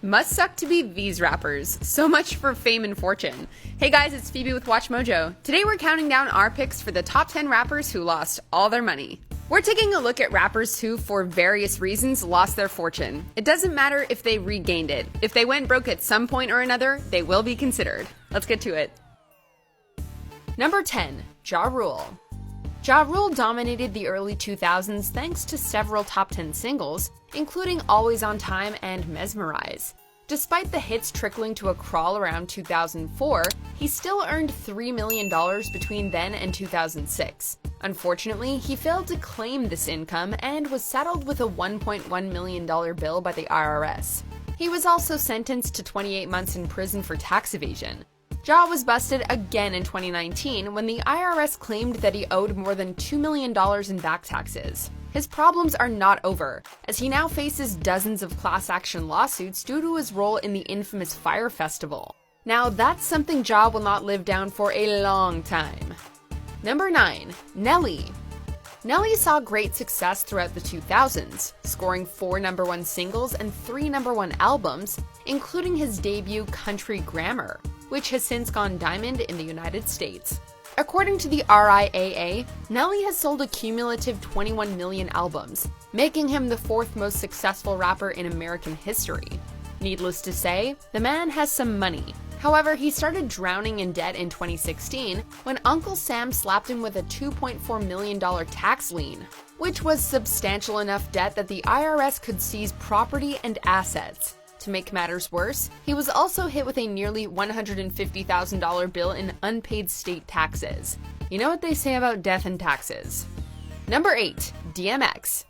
Must suck to be these rappers. So much for fame and fortune. Hey guys, it's Phoebe with Watch Mojo. Today we're counting down our picks for the top 10 rappers who lost all their money. We're taking a look at rappers who, for various reasons, lost their fortune. It doesn't matter if they regained it. If they went broke at some point or another, they will be considered. Let's get to it. Number 10. Ja Rule. Ja Rule dominated the early 2000s thanks to several top 10 singles, including Always on Time and Mesmerize. Despite the hits trickling to a crawl around 2004, he still earned $3 million between then and 2006. Unfortunately, he failed to claim this income and was saddled with a $1.1 million bill by the IRS. He was also sentenced to 28 months in prison for tax evasion. Ja was busted again in 2019 when the IRS claimed that he owed more than $2 million in back taxes. His problems are not over, as he now faces dozens of class action lawsuits due to his role in the infamous Fyre Festival. Now that's something Ja will not live down for a long time. Number 9. Nelly. Nelly saw great success throughout the 2000s, scoring 4 #1 singles and 3 #1 albums, including his debut Country Grammar, which has since gone diamond in the United States. According to the RIAA, Nelly has sold a cumulative 21 million albums, making him the 4th most successful rapper in American history. Needless to say, the man has some money. However, he started drowning in debt in 2016 when Uncle Sam slapped him with a $2.4 million tax lien, which was substantial enough debt that the IRS could seize property and assets. To make matters worse, he was also hit with a nearly $150,000 bill in unpaid state taxes. You know what they say about death and taxes. Number 8. DMX.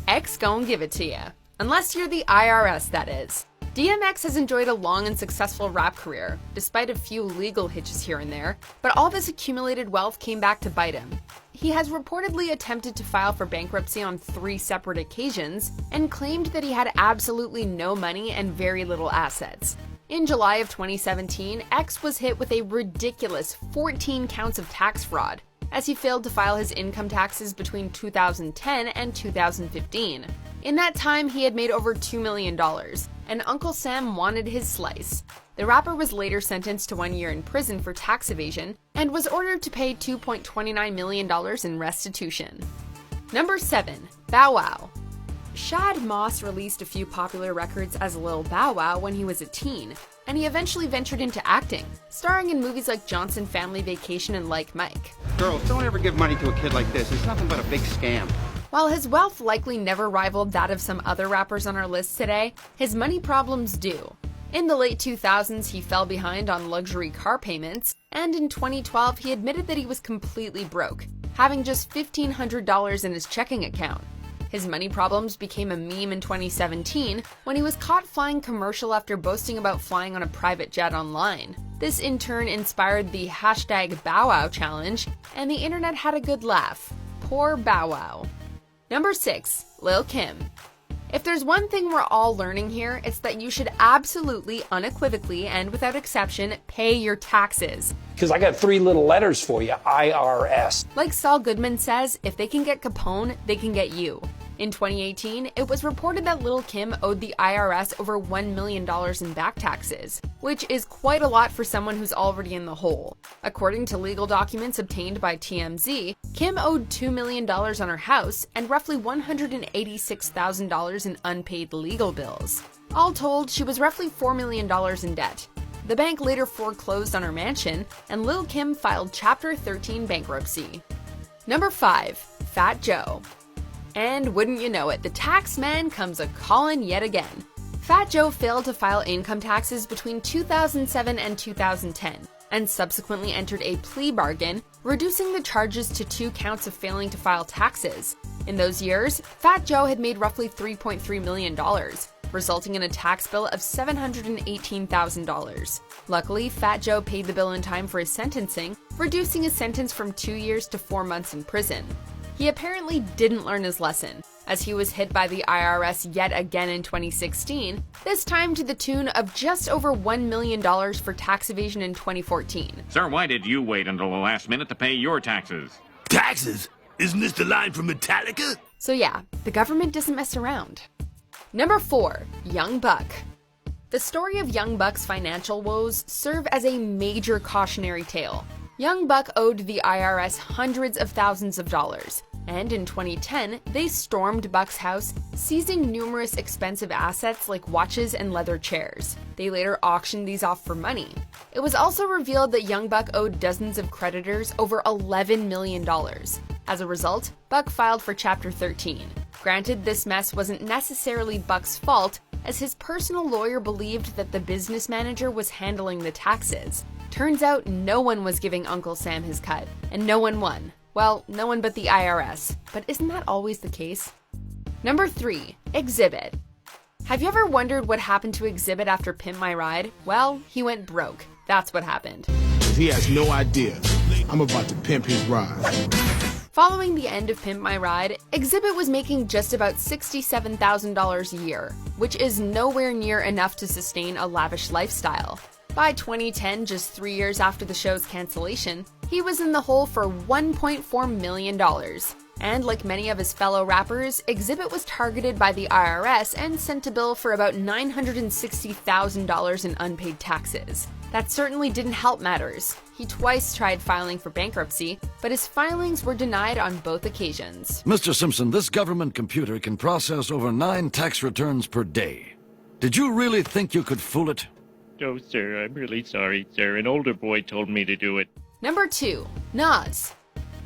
X gon' give it to ya. Unless you're the IRS, that is. DMX has enjoyed a long and successful rap career, despite a few legal hitches here and there, but all this accumulated wealth came back to bite him. He has reportedly attempted to file for bankruptcy on 3 separate occasions and claimed that he had absolutely no money and very little assets. In July of 2017, X was hit with a ridiculous 14 counts of tax fraud, as he failed to file his income taxes between 2010 and 2015. In that time, he had made over $2 million, and Uncle Sam wanted his slice. The rapper was later sentenced to 1 year in prison for tax evasion and was ordered to pay $2.29 million in restitution. Number 7. Bow Wow. Shad Moss released a few popular records as Lil Bow Wow when he was a teen, and he eventually ventured into acting, starring in movies like Johnson Family Vacation and Like Mike. Girls, don't ever give money to a kid like this. It's nothing but a big scam. While his wealth likely never rivaled that of some other rappers on our list today, his money problems do. In the late 2000s, he fell behind on luxury car payments, and in 2012, he admitted that he was completely broke, having just $1,500 in his checking account. His money problems became a meme in 2017 when he was caught flying commercial after boasting about flying on a private jet online. This in turn inspired the #BowWow challenge, and the internet had a good laugh. Poor Bow Wow. Number 6. Lil Kim. If there's one thing we're all learning here, it's that you should absolutely, unequivocally, and without exception, pay your taxes. Because I got 3 little letters for you, IRS. Like Saul Goodman says, if they can get Capone, they can get you. In 2018, it was reported that Lil Kim owed the IRS over $1 million in back taxes, which is quite a lot for someone who's already in the hole. According to legal documents obtained by TMZ, Kim owed $2 million on her house and roughly $186,000 in unpaid legal bills. All told, she was roughly $4 million in debt. The bank later foreclosed on her mansion, and Lil Kim filed Chapter 13 bankruptcy. Number 5. Fat Joe. And wouldn't you know it, the tax man comes a-callin' yet again. Fat Joe failed to file income taxes between 2007 and 2010, and subsequently entered a plea bargain, reducing the charges to 2 counts of failing to file taxes. In those years, Fat Joe had made roughly $3.3 million, resulting in a tax bill of $718,000. Luckily, Fat Joe paid the bill in time for his sentencing, reducing his sentence from 2 years to 4 months in prison. He apparently didn't learn his lesson, as he was hit by the IRS yet again in 2016, this time to the tune of just over $1 million for tax evasion in 2014. Sir, why did you wait until the last minute to pay your taxes? Taxes? Isn't this the line from Metallica? So yeah, the government doesn't mess around. Number 4. Young Buck. The story of young Buck's financial woes serve as a major cautionary tale. Young Buck owed the IRS hundreds of thousands of dollars, and in 2010, they stormed Buck's house, seizing numerous expensive assets like watches and leather chairs. They later auctioned these off for money. It was also revealed that young Buck owed dozens of creditors over $11 million. As a result, Buck filed for Chapter 13. Granted, this mess wasn't necessarily Buck's fault, as his personal lawyer believed that the business manager was handling the taxes. Turns out no one was giving Uncle Sam his cut, and no one won. Well, no one but the IRS. But isn't that always the case? Number 3. Exhibit. Have you ever wondered what happened to Exhibit after Pimp My Ride? Well, he went broke. That's what happened. He has no idea. I'm about to pimp his ride. Following the end of Pimp My Ride, Exhibit was making just about $67,000 a year, which is nowhere near enough to sustain a lavish lifestyle. By 2010, just 3 years after the show's cancellation, he was in the hole for $1.4 million. And like many of his fellow rappers, Exhibit was targeted by the IRS and sent a bill for about $960,000 in unpaid taxes. That certainly didn't help matters. He twice tried filing for bankruptcy, but his filings were denied on both occasions. Mr. Simpson, this government computer can process over 9 tax returns per day. Did you really think you could fool it? No, sir, I'm really sorry, sir. An older boy told me to do it. Number 2. Nas.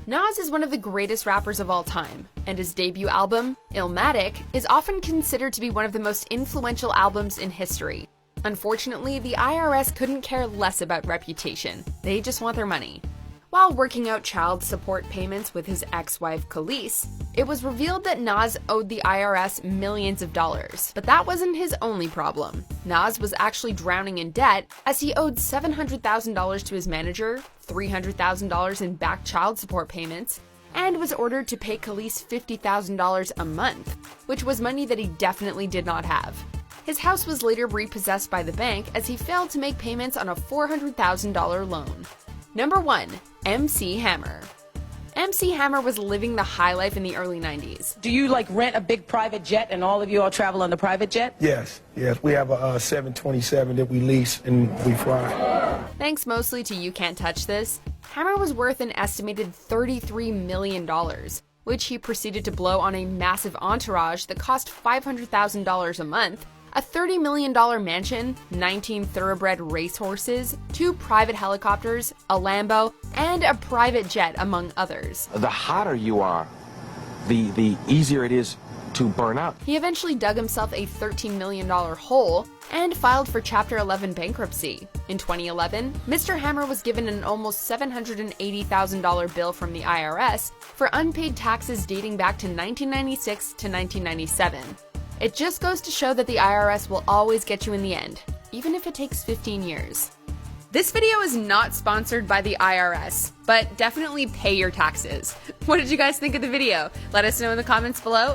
Nas is one of the greatest rappers of all time, and his debut album, Illmatic, is often considered to be one of the most influential albums in history. Unfortunately, the IRS couldn't care less about reputation. They just want their money. While working out child support payments with his ex-wife Khalees, it was revealed that Nas owed the IRS millions of dollars. But that wasn't his only problem. Nas was actually drowning in debt, as he owed $700,000 to his manager, $300,000 in back child support payments, and was ordered to pay Khalees $50,000 a month, which was money that he definitely did not have. His house was later repossessed by the bank as he failed to make payments on a $400,000 loan. Number 1. MC Hammer. MC Hammer was living the high life in the early 90s. Do you rent a big private jet and all of you all travel on the private jet? Yes. We have a 727 that we lease and we fly. Thanks mostly to You Can't Touch This, Hammer was worth an estimated $33 million, which he proceeded to blow on a massive entourage that cost $500,000 a month, a $30 million mansion, 19 thoroughbred racehorses, 2 private helicopters, a Lambo, and a private jet, among others. The hotter you are, the easier it is to burn out. He eventually dug himself a $13 million hole and filed for Chapter 11 bankruptcy. In 2011, Mr. Hammer was given an almost $780,000 bill from the IRS for unpaid taxes dating back to 1996 to 1997. It just goes to show that the IRS will always get you in the end, even if it takes 15 years. This video is not sponsored by the IRS, but definitely pay your taxes. What did you guys think of the video? Let us know in the comments below.